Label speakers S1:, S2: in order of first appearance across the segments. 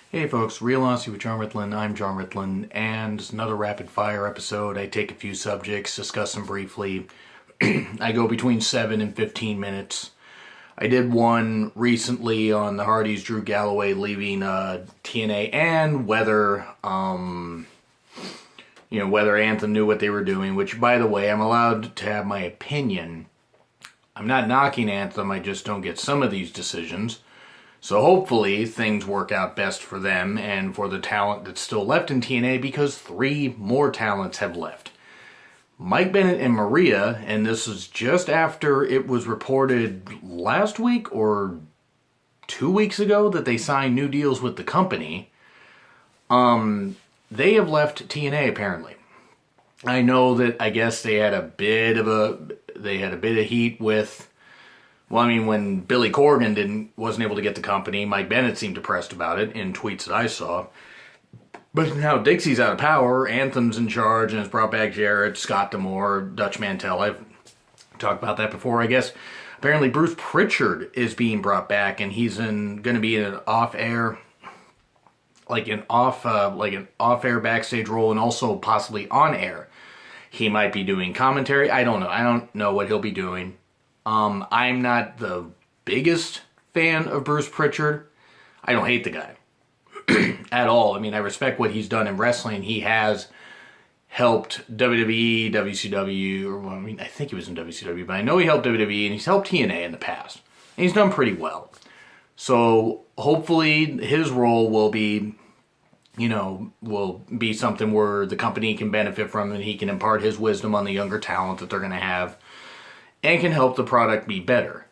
S1: Hey folks, Real Honesty with John Ritlin. I'm John Ritlin, and it's another rapid fire episode. I take a few subjects, discuss them briefly. I go between 7 and 15 minutes. I did one recently on the Hardys, Drew Galloway leaving TNA, and whether Anthem knew what they were doing, which, by the way, I'm allowed to have my opinion. I'm not knocking Anthem, I just don't get some of these decisions. So hopefully things work out best for them and for the talent that's still left in TNA, because 3 more talents have left. Mike Bennett and Maria, and this is just after it was reported last week or 2 weeks ago that they signed new deals with the company. They have left TNA apparently. I know that I guess they had a bit of heat with, when Billy Corgan wasn't able to get the company, Mike Bennett seemed depressed about it in tweets that I saw. But now Dixie's out of power, Anthem's in charge, and has brought back Jarrett, Scott D'Amore, Dutch Mantell. I've talked about that before, I guess. Apparently Bruce Pritchard is being brought back, and he's going to be in an off-air, an off-air backstage role, and also possibly on-air. He might be doing commentary. I don't know. I don't know what he'll be doing. I'm not the biggest fan of Bruce Pritchard. I don't hate the guy at all. I respect what he's done in wrestling. He has helped WWE, WCW, I think he was in WCW, but I know he helped WWE, and he's helped TNA in the past. And he's done pretty well. So hopefully his role will be something where the company can benefit from, and he can impart his wisdom on the younger talent that they're going to have, and can help the product be better.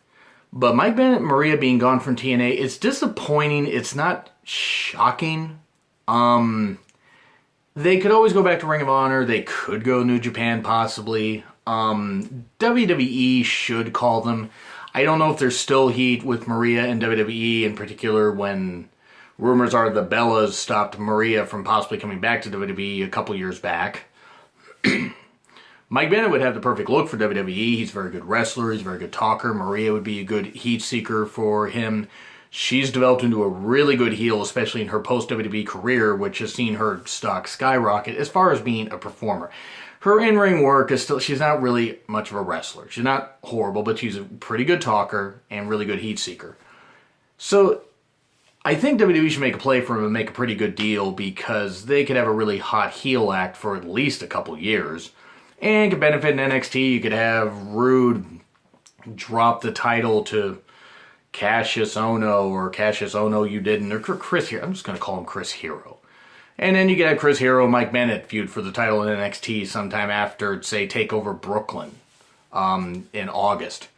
S1: But Mike Bennett and Maria being gone from TNA, it's disappointing. It's not shocking. They could always go back to Ring of Honor. They could go New Japan, possibly. WWE should call them. I don't know if there's still heat with Maria and WWE, in particular when rumors are the Bellas stopped Maria from possibly coming back to WWE a couple years back. Mike Bennett would have the perfect look for WWE. He's a very good wrestler. He's a very good talker. Maria would be a good heat seeker for him. She's developed into a really good heel, especially in her post-WWE career, which has seen her stock skyrocket as far as being a performer. Her in-ring work is still, she's not really much of a wrestler. She's not horrible, but she's a pretty good talker and really good heat seeker. So I think WWE should make a play for him and make a pretty good deal, because they could have a really hot heel act for at least a couple years. And could benefit in NXT. You could have Rude drop the title to Cassius Ohno, or Cassius Ohno you didn't, or Chris Hero. I'm just going to call him Chris Hero. And then you could have Chris Hero and Mike Bennett feud for the title in NXT sometime after, say, TakeOver Brooklyn in August.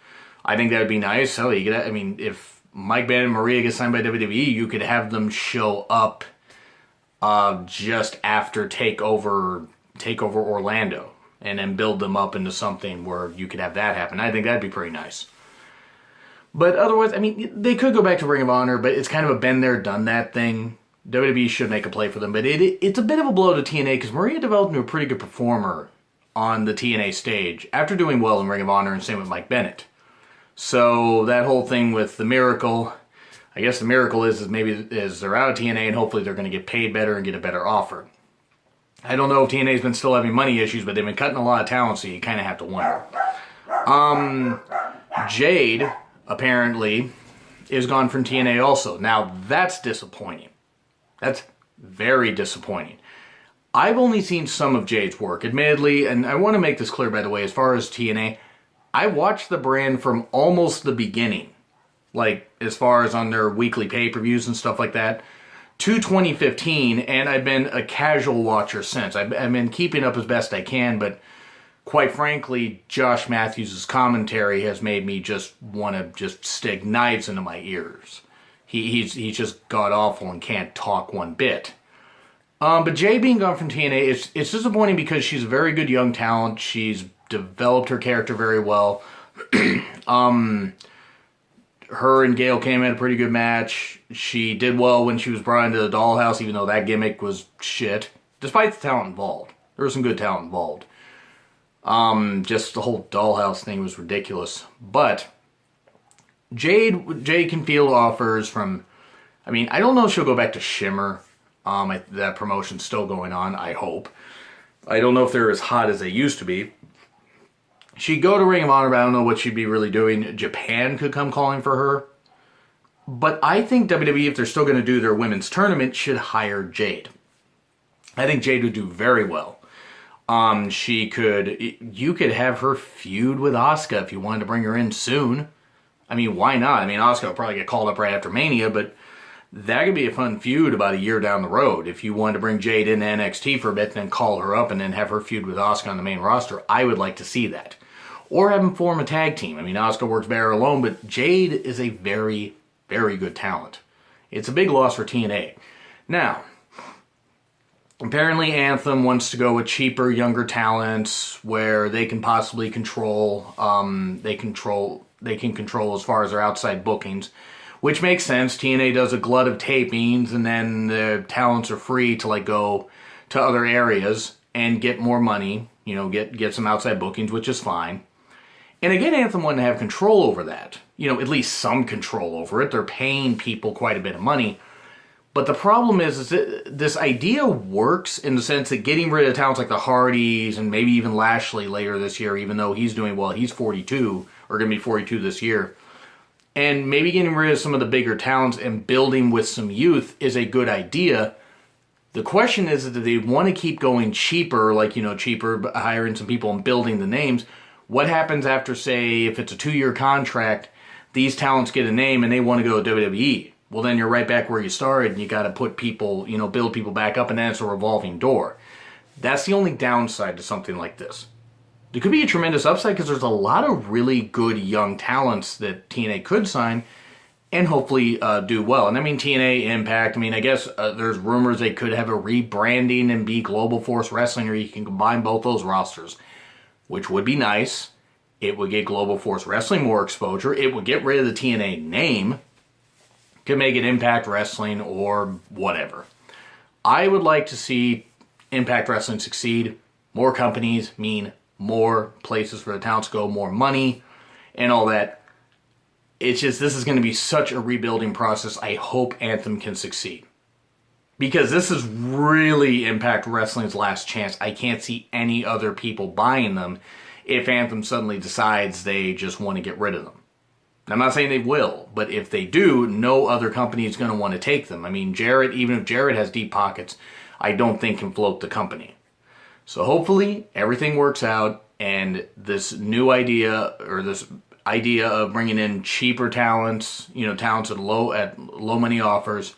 S1: I think that would be nice. So you could, if Mike Bennett and Maria get signed by WWE, you could have them show up just after TakeOver Orlando, and then build them up into something where you could have that happen. I think that'd be pretty nice. But otherwise, they could go back to Ring of Honor, but it's kind of a been there, done that thing. WWE should make a play for them, but it's a bit of a blow to TNA, because Maria developed into a pretty good performer on the TNA stage after doing well in Ring of Honor, and same with Mike Bennett. So that whole thing with the Miracle, I guess the miracle is they're out of TNA, and hopefully they're going to get paid better and get a better offer. I don't know if TNA's been still having money issues, but they've been cutting a lot of talent, so you kind of have to wonder. Jade, apparently, is gone from TNA also. Now, that's disappointing. That's very disappointing. I've only seen some of Jade's work, admittedly, and I want to make this clear, by the way, as far as TNA, I watched the brand from almost the beginning, as far as on their weekly pay-per-views and stuff like that, to 2015, and I've been a casual watcher since. I've been keeping up as best I can, but quite frankly, Josh Matthews' commentary has made me just want to just stick knives into my ears. He's just god-awful and can't talk one bit. But Jay being gone from TNA, it's disappointing, because she's a very good young talent. She's developed her character very well. Her and Gail came in a pretty good match. She did well when she was brought into the Dollhouse, even though that gimmick was shit. Despite the talent involved. There was some good talent involved. Just the whole Dollhouse thing was ridiculous. But Jade can field offers from I mean, I don't know if she'll go back to Shimmer. That promotion's still going on, I hope. I don't know if they're as hot as they used to be. She'd go to Ring of Honor, but I don't know what she'd be really doing. Japan could come calling for her. But I think WWE, if they're still going to do their women's tournament, should hire Jade. I think Jade would do very well. You could have her feud with Asuka if you wanted to bring her in soon. I mean, why not? I mean, Asuka will probably get called up right after Mania, but that could be a fun feud about a year down the road. If you wanted to bring Jade into NXT for a bit and then call her up and then have her feud with Asuka on the main roster, I would like to see that. Or have them form a tag team. I mean, Asuka works better alone, but Jade is a very, very good talent. It's a big loss for TNA. Now, apparently Anthem wants to go with cheaper, younger talents where they can possibly control, they can control as far as their outside bookings, which makes sense. TNA does a glut of tapings, and then the talents are free to like go to other areas and get more money, you know, get some outside bookings, which is fine. And again, Anthem wanted to have control over that. You know, at least some control over it. They're paying people quite a bit of money. But the problem is that this idea works in the sense that getting rid of talents like the Hardys and maybe even Lashley later this year, even though he's doing well, he's 42, or going to be 42 this year. And maybe getting rid of some of the bigger talents and building with some youth is a good idea. The question is that they want to keep going cheaper, like, you know, cheaper, hiring some people and building the names. What happens after, say, if it's a 2-year contract, these talents get a name and they want to go to WWE? Well, then you're right back where you started and you got to put people, you know, build people back up, and then it's a revolving door. That's the only downside to something like this. There could be a tremendous upside because there's a lot of really good young talents that TNA could sign and hopefully do well. And I mean, TNA, Impact, I mean, I guess there's rumors they could have a rebranding and be Global Force Wrestling, or you can combine both those rosters, which would be nice. It would get Global Force Wrestling more exposure. It would get rid of the TNA name. Could make it Impact Wrestling or whatever. I would like to see Impact Wrestling succeed. More companies mean more places for the talents to go, more money, and all that. It's just, this is going to be such a rebuilding process. I hope Anthem can succeed. Because this is really Impact Wrestling's last chance. I can't see any other people buying them if Anthem suddenly decides they just want to get rid of them. I'm not saying they will, but if they do, no other company is going to want to take them. I mean, Jarrett, even if Jarrett has deep pockets, I don't think can float the company. So hopefully everything works out, and this new idea, or this idea of bringing in cheaper talents, you know, talents at low money offers,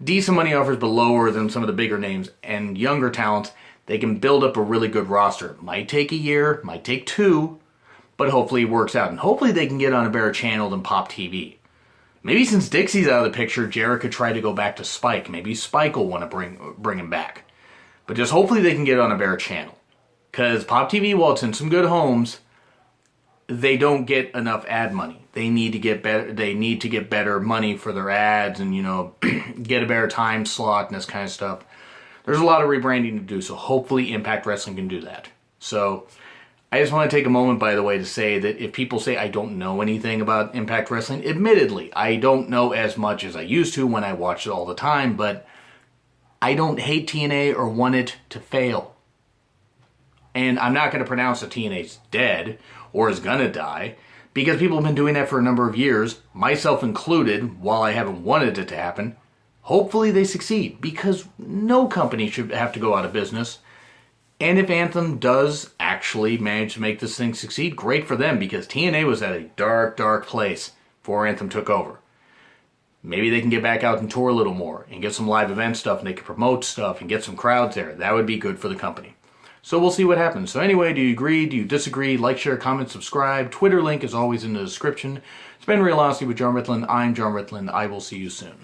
S1: decent money offers, but lower than some of the bigger names, and younger talents, they can build up a really good roster. It might take a year, might take 2, but hopefully it works out. And hopefully they can get on a better channel than Pop TV. Maybe since Dixie's out of the picture, Jarrett could try to go back to Spike. Maybe Spike will want to bring him back. But just hopefully they can get on a better channel. Because Pop TV, while it's in some good homes, they don't get enough ad money. They need to get better. They need to get better money for their ads, and, you know, get a better time slot and this kind of stuff. There's a lot of rebranding to do, so hopefully Impact Wrestling can do that. So I just want to take a moment, by the way, to say that if people say I don't know anything about Impact Wrestling, admittedly, I don't know as much as I used to when I watched it all the time, but I don't hate TNA or want it to fail. And I'm not going to pronounce that TNA's dead or is going to die, because people have been doing that for a number of years, myself included, while I haven't wanted it to happen. Hopefully they succeed, because no company should have to go out of business. And if Anthem does actually manage to make this thing succeed, great for them, because TNA was at a dark, dark place before Anthem took over. Maybe they can get back out and tour a little more and get some live event stuff, and they can promote stuff and get some crowds there. That would be good for the company. So we'll see what happens. So anyway, do you agree? Do you disagree? Like, share, comment, subscribe. Twitter link is always in the description. It's been Real Honesty with John Ritlin. I'm John Ritlin. I will see you soon.